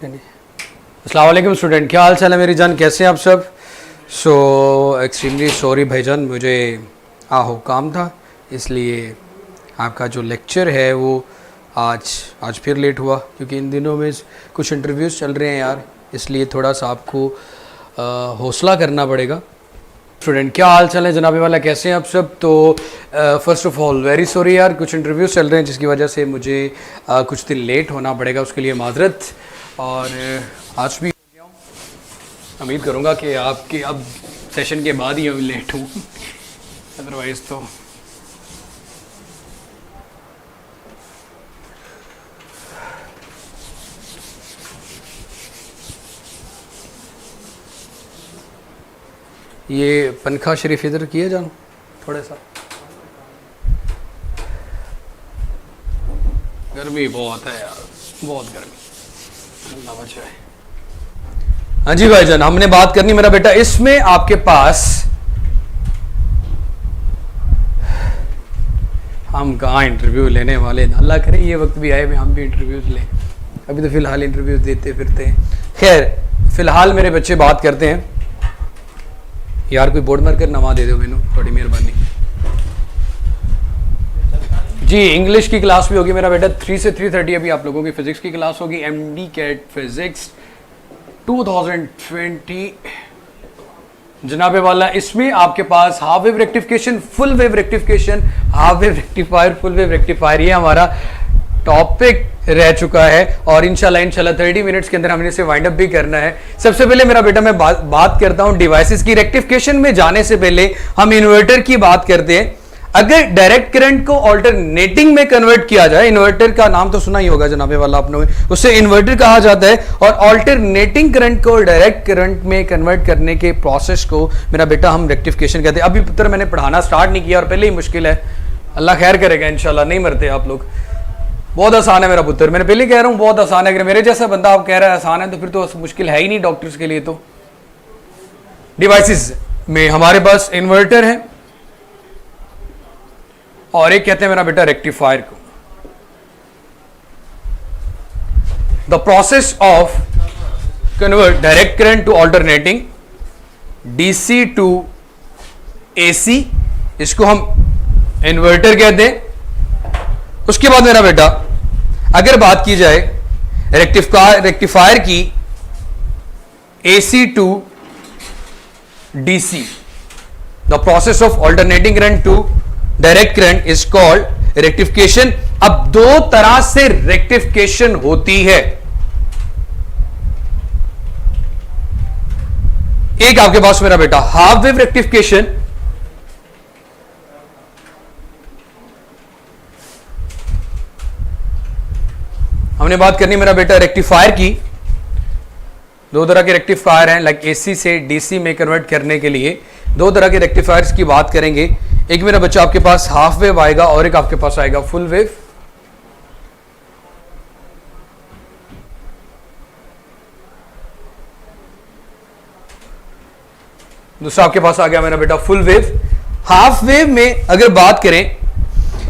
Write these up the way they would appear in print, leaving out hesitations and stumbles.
अस्सलाम वालेकुम स्टूडेंट, क्या हाल चाल है मेरी जान, कैसे हैं आप सब। सो एक्सट्रीमली सॉरी भाईजान, मुझे काम था, इसलिए आपका जो लेक्चर है वो आज फिर लेट हुआ, क्योंकि इन दिनों में कुछ इंटरव्यूज़ चल रहे हैं यार, इसलिए थोड़ा सा आपको हौसला करना पड़ेगा। स्टूडेंट क्या हाल चाल है जनाबे वाला, कैसे हैं आप सब। तो first of all very sorry यार, कुछ इंटरव्यूज़ चल रहे हैं जिसकी वजह से मुझे कुछ दिन लेट होना पड़ेगा, उसके लिए माजरत। और आज भी हो गया हूँ, उम्मीद करूँगा कि आपके अब सेशन के बाद ही लेट हूँ अदरवाइज़ तो ये पंखा शरीफ इधर किए जान थोड़ा सा, गर्मी बहुत है यार, बहुत गर्मी, अल्लाह बचाए। हाँ जी भाईजान, हमने बात करनी मेरा बेटा, इसमें आपके पास हम कहाँ इंटरव्यू लेने वाले, अल्लाह करे ये वक्त भी आए भी हम भी इंटरव्यूज लें, अभी तो फिलहाल इंटरव्यूज देते फिरते हैं। खैर फिलहाल मेरे बच्चे बात करते हैं। यार कोई बोर्ड मार कर नवा दे दो मैनू, थोड़ी मेहरबानी जी। इंग्लिश की क्लास भी होगी मेरा बेटा 3 से 3:30, अभी आप लोगों की फिजिक्स की क्लास होगी, एमडी कैट फिजिक्स 2020 जनाबे वाला। इसमें आपके पास half wave rectification, full wave rectification, half wave rectifier, full wave rectifier, ये हमारा टॉपिक रह चुका है। और इंशाल्लाह 30 मिनट्स के अंदर हमने इसे वाइंड अप भी करना है। सबसे पहले मेरा बेटा मैं बात करता हूं डिवाइसेस की। रेक्टिफिकेशन में जाने से पहले हम इन्वर्टर की बात करते हैं। अगर डायरेक्ट करंट को ऑल्टरनेटिंग में कन्वर्ट किया जाए, इन्वर्टर का नाम तो सुना ही होगा जनाबे वाला आपने, उससे इन्वर्टर कहा जाता है। और ऑल्टरनेटिंग करंट को डायरेक्ट करंट में कन्वर्ट करने के प्रोसेस को मेरा बेटा हम रेक्टिफिकेशन कहते हैं। अभी पुत्र मैंने पढ़ाना स्टार्ट नहीं किया और पहले ही मुश्किल है, अल्लाह खैर करेगा इंशाल्लाह, नहीं मरते आप लोग। बहुत आसान है मेरा पुत्र, मैंने पहले कह रहा हूं बहुत आसान है। अगर मेरे जैसा बंदा आप कह रहा है आसान है तो फिर तो मुश्किल है ही नहीं डॉक्टर्स के लिए। तो डिवाइसेस में हमारे पास इन्वर्टर है और एक कहते हैं मेरा बेटा रेक्टिफायर को। The process of convert direct current to alternating DC to AC, इसको हम इन्वर्टर कहते हैं। उसके बाद मेरा बेटा अगर बात की जाए रेक्टिफायर की, AC to DC, the process of alternating current to direct current is called rectification. अब दो तरह से रेक्टिफिकेशन होती है, एक आपके पास मेरा बेटा हाफ वेव रेक्टिफिकेशन, हमने बात करनी मेरा बेटा रेक्टिफायर की। दो तरह के रेक्टिफायर हैं, लाइक एसी से डीसी में कन्वर्ट करने के लिए दो तरह के रेक्टिफायर्स की बात करेंगे। एक मेरा बच्चा आपके पास हाफ वेव आएगा और एक आपके पास आएगा फुल वेव। दूसरा आपके पास आ गया मेरा बेटा फुल वेव। हाफ वेव में अगर बात करें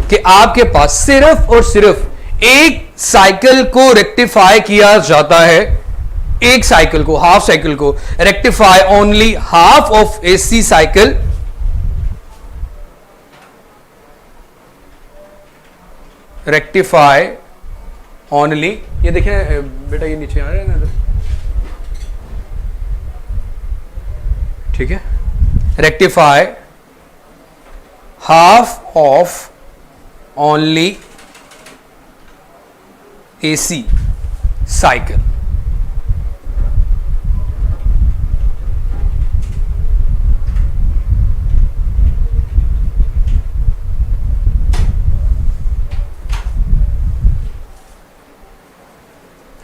कि आपके पास सिर्फ और सिर्फ एक साइकिल को रेक्टिफाई किया जाता है, एक साइकिल को, हाफ साइकिल को rectify only half of AC cycle. Rectify only, ये देखिए बेटा ये नीचे आ रहा है ना, ठीक है। Rectify half of only AC cycle.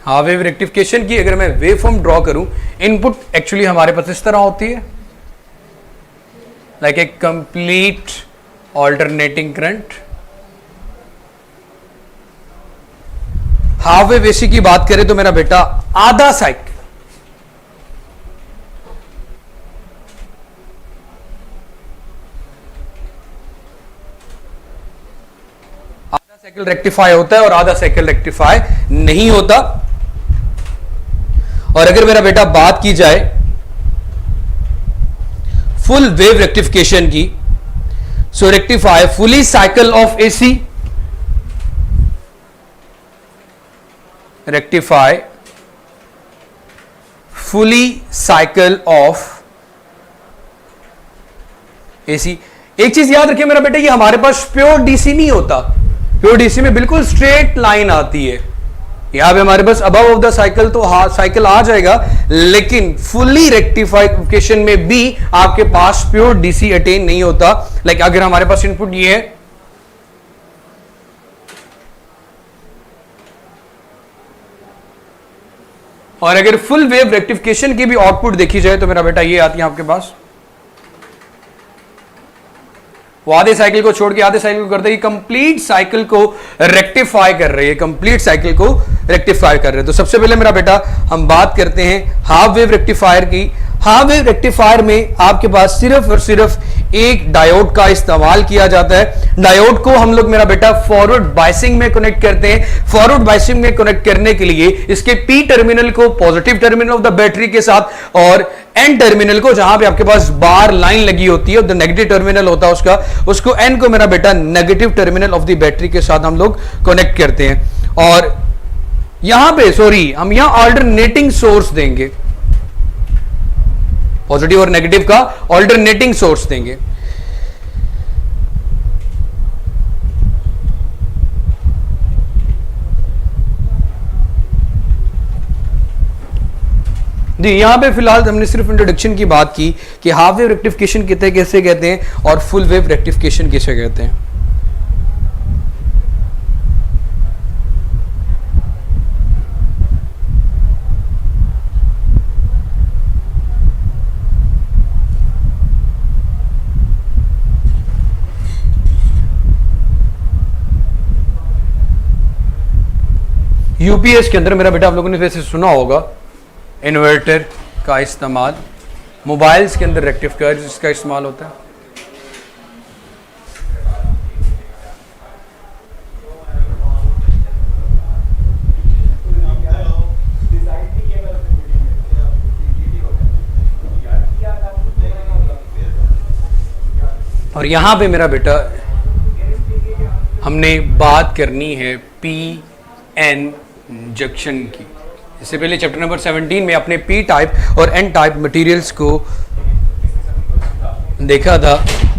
Half wave rectification की अगर मैं वेव फॉर्म ड्रॉ करूं, इनपुट एक्चुअली हमारे पास इस तरह होती है, like a complete alternating current. Half wave AC की बात करें तो मेरा बेटा आधा साइकिल, आधा साइकिल रेक्टिफाई होता है और आधा साइकिल रेक्टिफाई नहीं होता। और अगर मेरा बेटा बात की जाए फुल वेव रेक्टिफिकेशन की, so rectify fully cycle of AC, rectify fully cycle of AC. एक चीज याद रखिए मेरा बेटा, ये हमारे पास प्योर डीसी नहीं होता। प्योर डीसी में बिल्कुल स्ट्रेट लाइन आती है। यहां पे हमारे पास अबव ऑफ द साइकिल तो साइकिल आ जाएगा, लेकिन फुल्ली रेक्टिफिकेशन में भी आपके पास प्योर डीसी अटेन नहीं होता। लाइक अगर हमारे पास इनपुट ये है, और अगर फुल वेव रेक्टिफिकेशन की भी आउटपुट देखी जाए तो मेरा बेटा ये आती है आपके पास। वो आधे साइकिल को छोड़ के आधे साइकिल को करते ही कंप्लीट साइकिल को रेक्टिफाई कर रही है, कंप्लीट साइकिल को रेक्टिफाई कर रहे हैं। तो सबसे पहले मेरा बेटा हम बात करते हैं हाफ वेव रेक्टिफायर की। हाफ वेव रेक्टिफायर में आपके पास सिर्फ और सिर्फ एक डायोड का इस्तेमाल किया जाता है। डायोड को हम लोग मेरा बेटा फॉरवर्ड बायसिंग में कनेक्ट करते हैं। फॉरवर्ड बायसिंग में कनेक्ट करने के लिए इसके पी टर्मिनल को positive terminal of the battery के साथ और एन टर्मिनल को, जहां पे आपके पास बार लाइन लगी होती है, द नेगेटिव टर्मिनल होता है उसको एन को मेरा बेटा negative terminal of the battery के साथ हम लोग कनेक्ट करते हैं। और यहां पे हम यहां ऑल्टरनेटिंग सोर्स देंगे, पॉजिटिव और नेगेटिव का ऑल्टरनेटिंग सोर्स देंगे। जी यहां पे फिलहाल हमने सिर्फ इंट्रोडक्शन की बात की कि हाफ वेव रेक्टिफिकेशन कैसे कहते हैं और फुल वेव रेक्टिफिकेशन कैसे कहते हैं। यूपीएस के अंदर मेरा बेटा आप लोगों ने वैसे सुना होगा इन्वर्टर का इस्तेमाल, मोबाइल्स के अंदर रेक्टिफायर जिसका इस्तेमाल होता है। और यहां पे मेरा बेटा हमने बात करनी है पी एन जंक्शन की। इससे पहले चैप्टर नंबर 17 में अपने पी टाइप और एन टाइप मटेरियल्स को देखा था।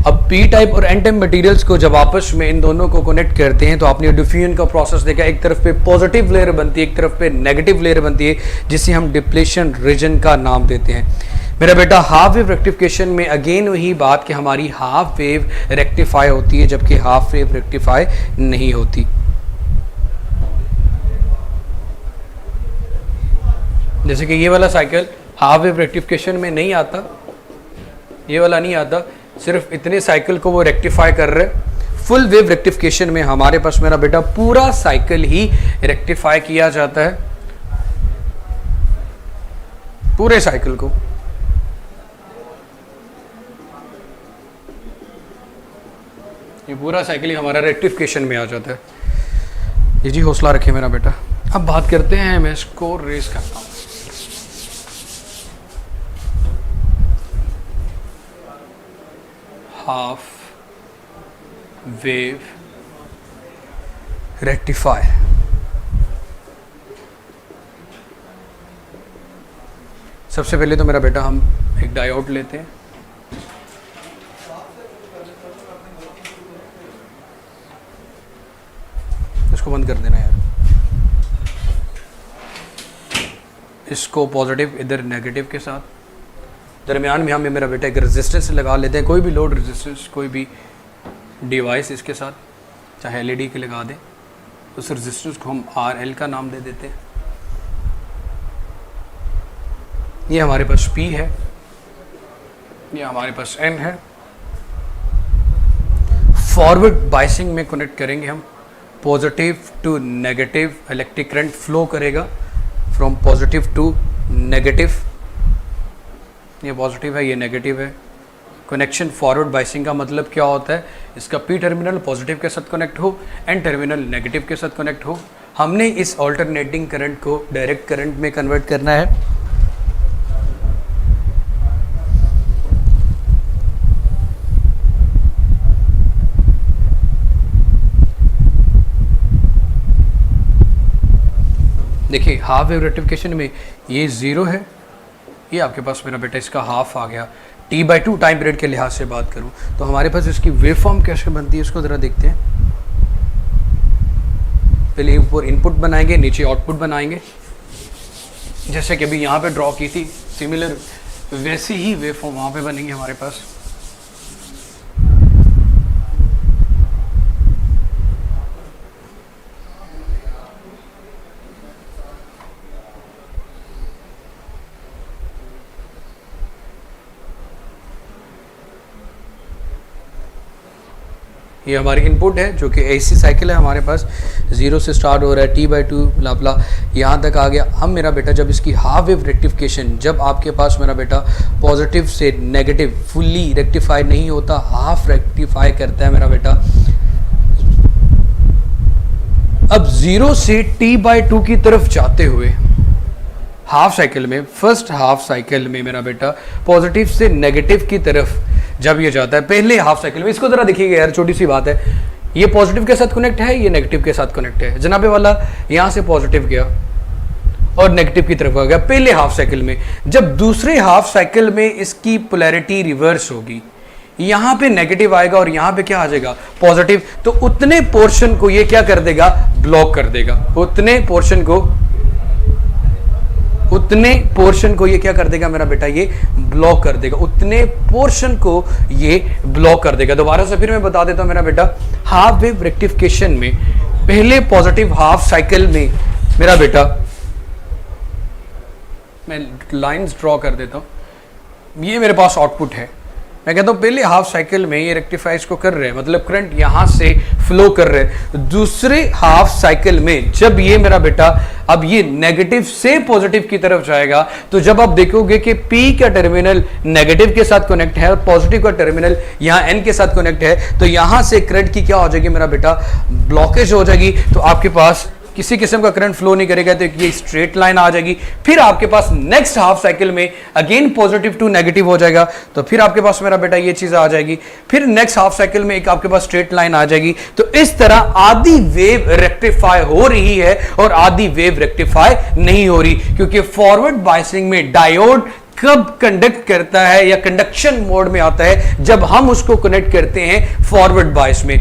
अब पी टाइप और एन टाइप मटेरियल्स को जब आपस में इन दोनों को कनेक्ट करते हैं तो आपने डिफ्यूजन का प्रोसेस देखा। एक तरफ पे पॉजिटिव लेयर बनती है, एक तरफ पे नेगेटिव लेयर बनती है, जिसे हम डिप्लेशन रीजन का नाम देते हैं। मेरा बेटा हाफ वेव रेक्टिफिकेशन में अगेन वही बात कि हमारी हाफ वेव रेक्टिफाई होती है जबकि हाफ वेव रेक्टिफाई नहीं होती। जैसे कि ये वाला साइकिल हाफ वेव रेक्टिफिकेशन में नहीं आता, ये वाला नहीं आता, सिर्फ इतने साइकिल को वो रेक्टिफाई कर रहे। फुल वेव रेक्टिफिकेशन में हमारे पास मेरा बेटा पूरा साइकिल ही रेक्टिफाई किया जाता है, पूरे साइकिल को। ये पूरा साइकिल ही हमारा रेक्टिफिकेशन में आ जाता है। ये जी हौसला रखे मेरा बेटा। अब बात करते हैं, मैं इसको रेस करता हूँ। Half wave rectifier. सबसे पहले तो मेरा बेटा हम एक डायोड लेते हैं। इसको बंद कर देना यार। इसको पॉजिटिव इधर नेगेटिव के साथ, दरमियान में हम मेरा बेटा एक रेजिस्टेंस लगा लेते हैं, कोई भी लोड रेजिस्टेंस, कोई भी डिवाइस इसके साथ, चाहे एलईडी के लगा दें। उस रेजिस्टेंस को हम आरएल का नाम दे देते हैं। ये हमारे पास P है, ये हमारे पास N है। फॉरवर्ड बायसिंग में कनेक्ट करेंगे हम, positive to negative electric current flow करेगा फ्रॉम पॉजिटिव टू नेगेटिव। ये पॉजिटिव है, ये नेगेटिव है। कनेक्शन फॉरवर्ड बायसिंग का मतलब क्या होता है, इसका पी टर्मिनल पॉजिटिव के साथ कनेक्ट हो, एन टर्मिनल नेगेटिव के साथ कनेक्ट हो। हमने इस ऑल्टरनेटिंग करंट को डायरेक्ट करंट में कन्वर्ट करना है। देखिए हाफ वेव रेक्टिफिकेशन में ये 0 है, ये आपके पास मेरा बेटा इसका हाफ आ गया। T/2 टाइम पीरियड के लिहाज से बात करूं तो हमारे पास इसकी वेव फॉर्म कैसे बनती है इसको ज़रा देखते हैं। पहले ऊपर इनपुट बनाएंगे, नीचे आउटपुट बनाएंगे, जैसे कि अभी यहाँ पे ड्रॉ की थी, सिमिलर वैसी ही वेव फॉर्म वहाँ पे बनेंगे हमारे पास। ये हमारी इनपुट है जो कि एसी साइकिल है हमारे पास, 0 से स्टार्ट हो रहा है, T/2 ब्ला यहाँ तक आ गया। हम मेरा बेटा जब इसकी हाफ वेव रेक्टिफिकेशन, जब आपके पास मेरा बेटा पॉजिटिव से नेगेटिव फुल्ली रेक्टिफाई नहीं होता, हाफ रेक्टिफाई करता है मेरा बेटा। अब 0 से T/2 की तरफ जाते हुए हाफ साइकिल में, फर्स्ट हाफ साइकिल में मेरा बेटा पॉजिटिव से नेगेटिव की तरफ जब ये जाता है, पहले हाफ साइकिल में, इसको जरा देखिएगा यार, छोटी सी बात है, ये पॉजिटिव के साथ कनेक्ट है, ये नेगेटिव के साथ कनेक्ट है। जनाबे वाला यहां से पॉजिटिव गया और नेगेटिव की तरफ आ गया पहले हाफ साइकिल में। जब दूसरे हाफ साइकिल में इसकी पोलैरिटी रिवर्स होगी, यहां पे नेगेटिव आएगा और यहां पे क्या आ जाएगा, पॉजिटिव, तो उतने पोर्शन को ये क्या कर देगा, ब्लॉक कर देगा। उतने पोर्शन को ये क्या कर देगा मेरा बेटा, ये ब्लॉक कर देगा, उतने पोर्शन को ये ब्लॉक कर देगा। दोबारा से फिर मैं बता देता हूं मेरा बेटा, हाफ वेव रेक्टिफिकेशन में पहले पॉजिटिव हाफ साइकिल में मेरा बेटा, मैं लाइंस ड्रॉ कर देता हूं, ये मेरे पास आउटपुट है। मैं कहता हूं पहले हाफ साइकिल में ये रेक्टिफाइज को कर रहे हैं, मतलब करंट यहां से फ्लो कर रहे हैं। दूसरे हाफ साइकिल में जब ये मेरा बेटा अब ये नेगेटिव से पॉजिटिव की तरफ जाएगा, तो जब आप देखोगे कि P का टर्मिनल नेगेटिव के साथ कनेक्ट है और पॉजिटिव का टर्मिनल यहां N के साथ कनेक्ट है, तो यहां से करंट की क्या हो जाएगी मेरा बेटा, ब्लॉकेज हो जाएगी। तो आपके पास किसी किस्म का करंट फ्लो नहीं करेगा, तो ये स्ट्रेट लाइन आ जाएगी। फिर आपके पास नेक्स्ट हाफ साइकिल में अगेन पॉजिटिव टू नेगेटिव हो जाएगा, तो फिर आपके पास मेरा बेटा ये चीज आ जाएगी। फिर नेक्स्ट हाफ साइकिल में एक आपके पास स्ट्रेट लाइन आ जाएगी। तो इस तरह आधी वेव रेक्टिफाई हो रही है और आधी वेव रेक्टिफाई नहीं हो रही, क्योंकि फॉरवर्ड बायसिंग में डायोड कब कंडक्ट करता है या कंडक्शन मोड में आता है, जब हम उसको कनेक्ट करते हैं फॉरवर्ड बायस में।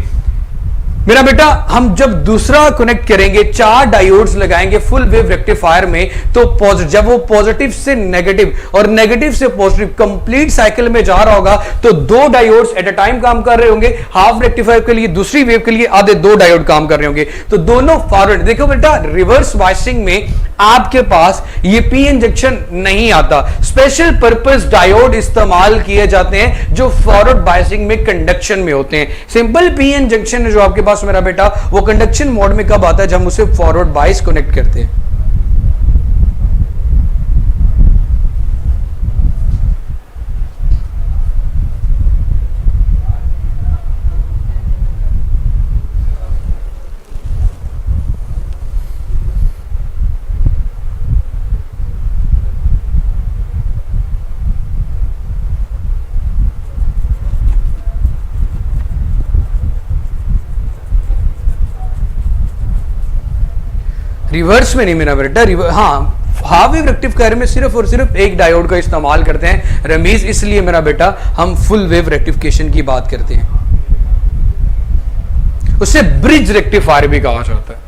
मेरा बेटा हम जब दूसरा कनेक्ट करेंगे, 4 डायोड्स लगाएंगे फुल वेव रेक्टिफायर में, तो जब वो पॉजिटिव से नेगेटिव और नेगेटिव से पॉजिटिव कंप्लीट साइकिल में जा रहा होगा, तो 2 डायोड्स एट अ टाइम काम कर रहे होंगे। हाफ रेक्टिफायर के लिए, दूसरी वेव के लिए आधे 2 डायोड काम कर रहे होंगे, तो दोनों फॉरवर्ड। देखो बेटा, रिवर्स बायसिंग में आपके पास ये पी इंजेक्शन नहीं आता, स्पेशल पर्पस डायोड इस्तेमाल किए जाते हैं जो फॉरवर्ड बायसिंग में कंडक्शन में होते हैं। सिंपल पी इंजेक्शन जो आपके पास मेरा बेटा, वो कंडक्शन मोड में कब आता है, जब हम उसे फॉरवर्ड बायस कनेक्ट करते हैं। रिवर्स में नहीं मेरा बेटा, हाँ, हाफ वेव रेक्टिफायर में सिर्फ और सिर्फ एक डायोड का इस्तेमाल करते हैं रमीज, इसलिए मेरा बेटा हम फुल वेव रेक्टिफिकेशन की बात करते हैं। उसे ब्रिज रेक्टिफायर भी कहा जाता है।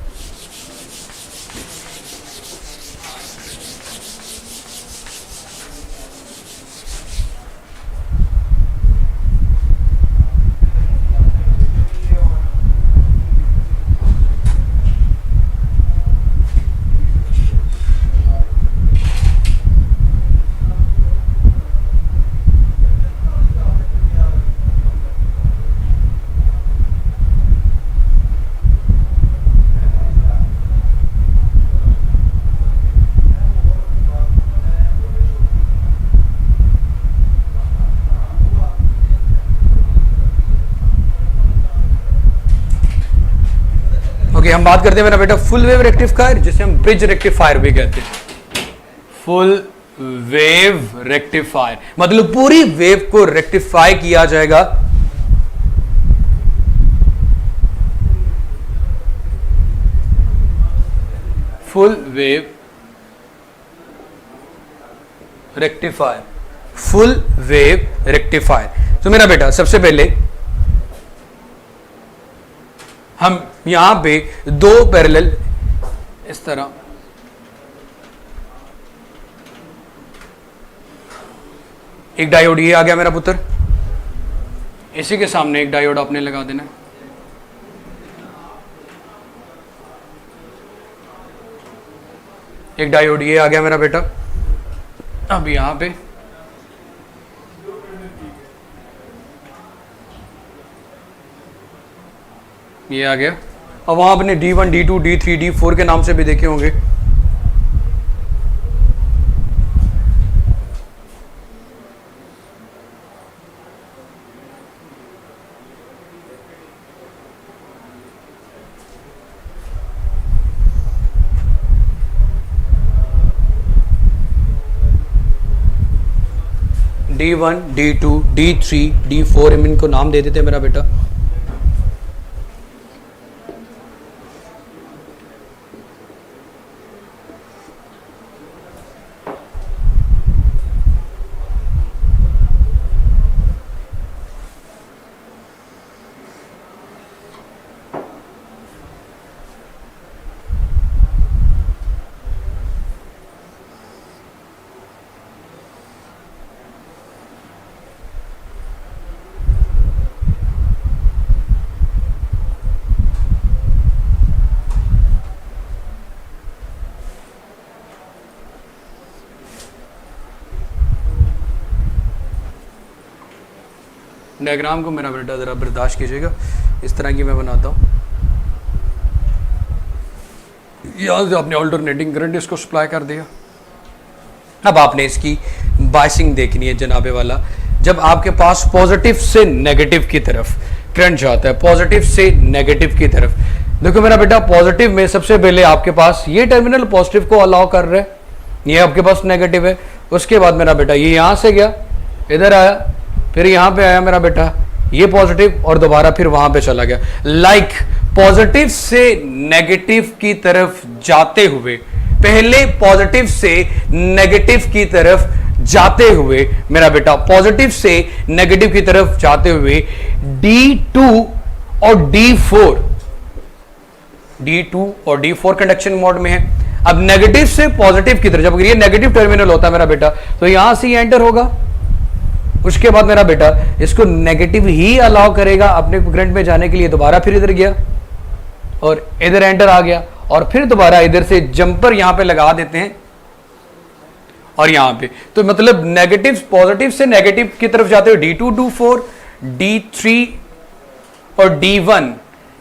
ओके, हम बात करते हैं मेरा बेटा फुल वेव रेक्टिफायर, जिसे हम ब्रिज रेक्टिफायर भी कहते हैं। फुल वेव रेक्टिफायर मतलब पूरी वेव को रेक्टिफाई किया जाएगा full wave rectifier, full wave rectifier. तो मेरा बेटा सबसे पहले हम यहां पे दो पैरेलल इस तरह एक डायोड ये आ गया मेरा पुत्र, इसी के सामने एक डायोड आपने लगा देना। एक डायोड ये आ गया मेरा बेटा। अब यहां पे ये आ गया। अब वहां आपने D1, D2, D3, D4 के नाम से भी देखे होंगे। D1, D2, D3, D4 हम इनको नाम दे देते हैं मेरा बेटा। डायग्राम को मेरा बेटा ज़रा बर्दाश्त कीजिएगा, इस तरह की मैं बनाता हूँ। यहाँ से आपने ऑल्टरनेटिंग करंट इसको सप्लाई कर दिया। अब आपने इसकी बाइसिंग देखनी है जनाबे वाला। जब आपके पास पॉजिटिव से नेगेटिव की तरफ करंट जाता है, पॉजिटिव से नेगेटिव की तरफ, देखो मेरा बेटा पॉजिटिव में सबसे पहले आपके पास ये टर्मिनल पॉजिटिव को अलाउ कर रहा है, ये आपके पास नेगेटिव है। उसके बाद मेरा बेटा ये यहां से गया, इधर आया, फिर यहां पे आया मेरा बेटा, ये पॉजिटिव और दोबारा फिर वहां पे चला गया। लाइक पॉजिटिव से नेगेटिव की तरफ जाते हुए, पहले पॉजिटिव से नेगेटिव की तरफ जाते हुए मेरा बेटा, पॉजिटिव से नेगेटिव की तरफ जाते हुए D2 और D4, D2 और D4 कंडक्शन मोड में है। अब नेगेटिव से पॉजिटिव की तरफ, जब ये नेगेटिव टर्मिनल होता है मेरा बेटा, तो यहां से ये एंटर होगा। उसके बाद मेरा बेटा इसको नेगेटिव ही अलाउ करेगा अपने करंट में जाने के लिए, दोबारा फिर इधर गया और इधर एंटर आ गया, और फिर दोबारा इधर से जंपर यहां पे लगा देते हैं और यहां पे, तो मतलब नेगेटिव पॉजिटिव से नेगेटिव की तरफ जाते हुए D2, D4, D3 और D1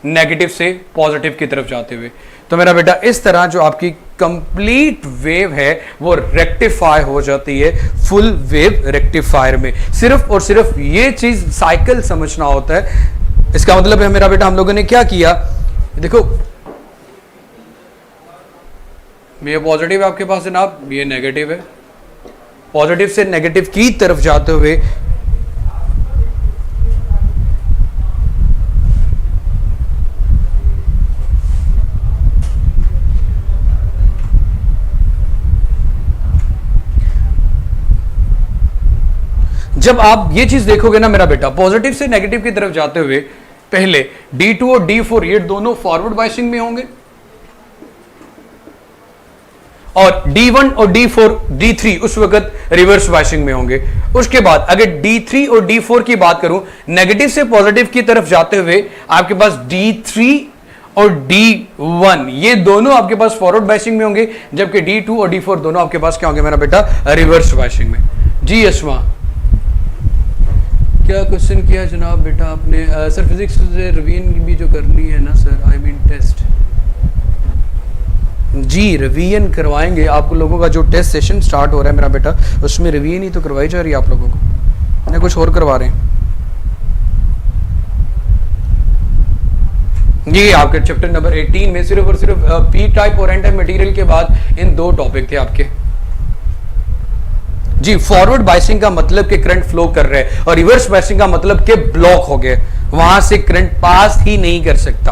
नेगेटिव से पॉजिटिव की तरफ जाते हुए। तो मेरा बेटा इस तरह जो आपकी कंप्लीट वेव है वो रेक्टिफाई हो जाती है फुल वेव रेक्टिफायर में। सिर्फ और सिर्फ ये चीज साइकिल समझना होता है। इसका मतलब है मेरा बेटा हम लोगों ने क्या किया, देखो ये पॉजिटिव आपके पास है ना, ये नेगेटिव है। पॉजिटिव से नेगेटिव की तरफ जाते हुए जब आप ये चीज देखोगे ना मेरा बेटा, पॉजिटिव से नेगेटिव की तरफ जाते हुए पहले D2 और D4 ये दोनों फॉरवर्ड बायसिंग में होंगे, और D1 और D4 D3 उस वक्त रिवर्स बायसिंग में होंगे। उसके बाद अगर D3 और D4 की बात करूं, नेगेटिव से पॉजिटिव की तरफ जाते हुए आपके पास D3 और D1 ये दोनों आपके पास फॉरवर्ड बायसिंग में होंगे, जबकि D2 और D4 दोनों आपके पास क्या होंगे मेरा बेटा, रिवर्स बायसिंग में। जी यशमा, क्या क्वेश्चन किया जनाब बेटा आपने? सर फिजिक्स से रिवीजन भी जो करनी है ना सर, आई मीन टेस्ट। जी रिवीजन करवाएंगे आप लोगों का, जो टेस्ट सेशन स्टार्ट हो रहा है मेरा बेटा उसमें रिवीजन ही तो करवाई जा रही है आप लोगों को, या कुछ और करवा रहे हैं? जी आपके चैप्टर नंबर 18 में सिर्फ और सिर्फ पी टाइप और एन टाइप मटेरियल के बाद इन दो टॉपिक थे आपके। जी फॉरवर्ड बायसिंग का मतलब कि करंट फ्लो कर रहे हैं, और रिवर्स बायसिंग का मतलब कि ब्लॉक हो गए, वहां से करंट पास ही नहीं कर सकता।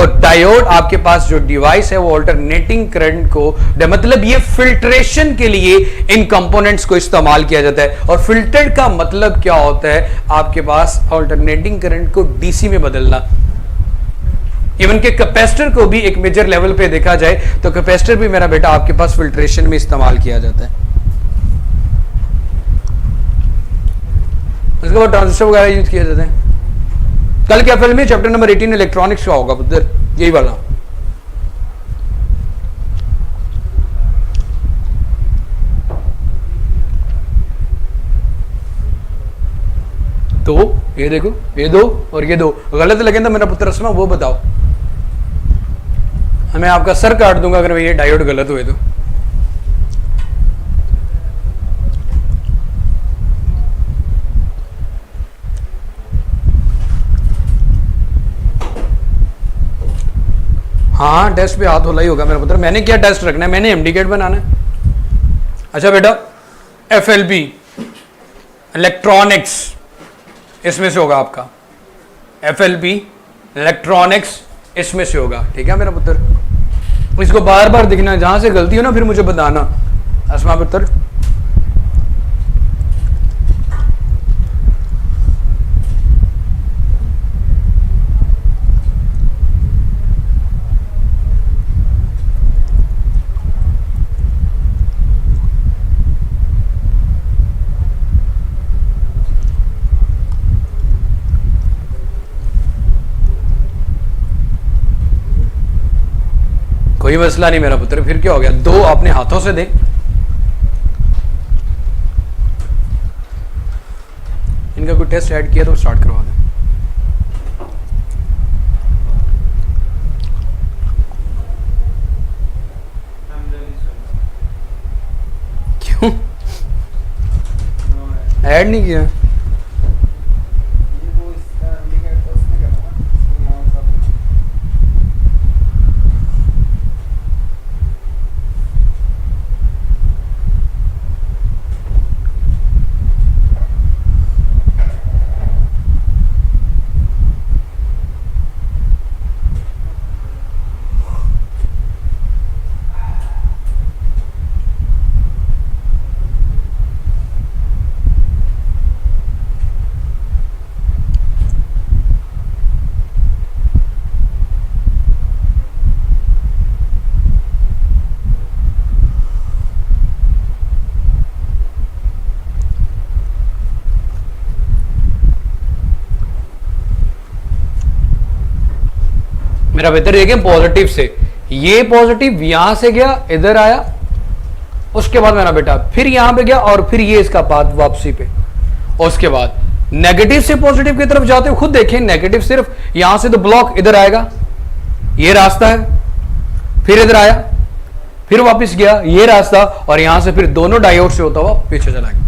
और डायोड आपके पास जो डिवाइस है वो अल्टरनेटिंग करंट को, मतलब ये फिल्ट्रेशन के लिए इन कंपोनेंट्स को इस्तेमाल किया जाता है। और फिल्टर्ड का मतलब क्या होता है, आपके पास अल्टरनेटिंग करंट को डीसी में बदलना। इवन के कैपेसिटर को भी एक मेजर लेवल पे देखा जाए तो कैपेसिटर भी मेरा बेटा आपके पास फिल्ट्रेशन में इस्तेमाल किया जाता है। उसके बाद ट्रांजिस्टर वगैरह यूज किए जाते हैं। कल क्या फिल्म है, चैप्टर नंबर 18 इलेक्ट्रॉनिक्स का होगा पुत्र, यही वाला। तो ये देखो, ये दो और ये दो गलत लगे तो मेरा पुत्र रस्मा वो बताओ, मैं आपका सर काट दूंगा अगर ये डायोड गलत हुए तो। हाँ टेस्ट पे हाथ होला ही होगा मेरा पुत्र। मैंने क्या टेस्ट रखना है, मैंने एमडीकेट बनाना है। अच्छा बेटा, एफएलबी इलेक्ट्रॉनिक्स इसमें से होगा आपका, एफएलबी इलेक्ट्रॉनिक्स इसमें से होगा, ठीक है मेरा पुत्र। इसको बार बार दिखना, जहां से गलती हो ना फिर मुझे बताना अस्मा पुत्र। कोई मसला नहीं मेरा पुत्र, फिर क्या हो गया, दो अपने हाथों से दे। इनका कोई टेस्ट ऐड किया तो स्टार्ट करवा दे। क्यों ऐड नहीं किया? मेरा बेहतर देखिए पॉजिटिव से, ये पॉजिटिव यहां से गया इधर आया, उसके बाद मेरा बेटा फिर यहां पे गया और फिर ये इसका पाथ वापसी पे, और उसके बाद नेगेटिव से पॉजिटिव की तरफ जाते हो। खुद देखें, नेगेटिव सिर्फ यहां से तो ब्लॉक इधर आएगा, ये रास्ता है, फिर इधर आया, फिर वापस गया ये रास्ता, और यहां से फिर दोनों डायोड से होता हुआ पीछे चला गया।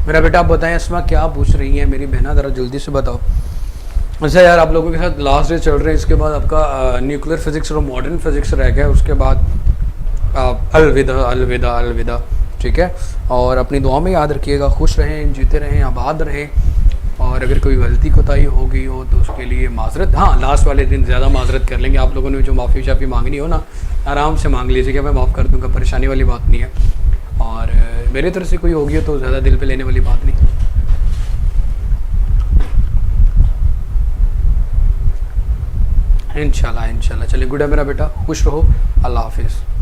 मेरा बेटा आप बताएं अस्मा क्या पूछ रही है मेरी बहना, ज़रा जल्दी से बताओ। अच्छा यार, आप लोगों के साथ लास्ट डे चल रहे हैं, इसके बाद आपका न्यूक्लियर फिजिक्स और मॉडर्न फिजिक्स रह गया, उसके बाद अलविदा अलविदा अलविदा, ठीक है। और अपनी दुआ में याद रखिएगा, खुश रहें, जीते रहें, आबाद रहें, और अगर कोई गलती कोताही हो गई हो तो उसके लिए माजरत, हाँ लास्ट वाले दिन ज़्यादा माजरत कर लेंगे। आप लोगों ने जो माफ़ी शाफ़ी मांगनी हो ना, आराम से मांग लीजिएगा, मैं माफ़ कर दूँगा, परेशानी वाली बात नहीं है। और मेरी तरफ से कोई होगी तो ज़्यादा दिल पे लेने वाली बात नहीं। इंशाल्लाह इंशाल्लाह। चलिए गुड है मेरा बेटा, खुश रहो, अल्लाह हाफिज़।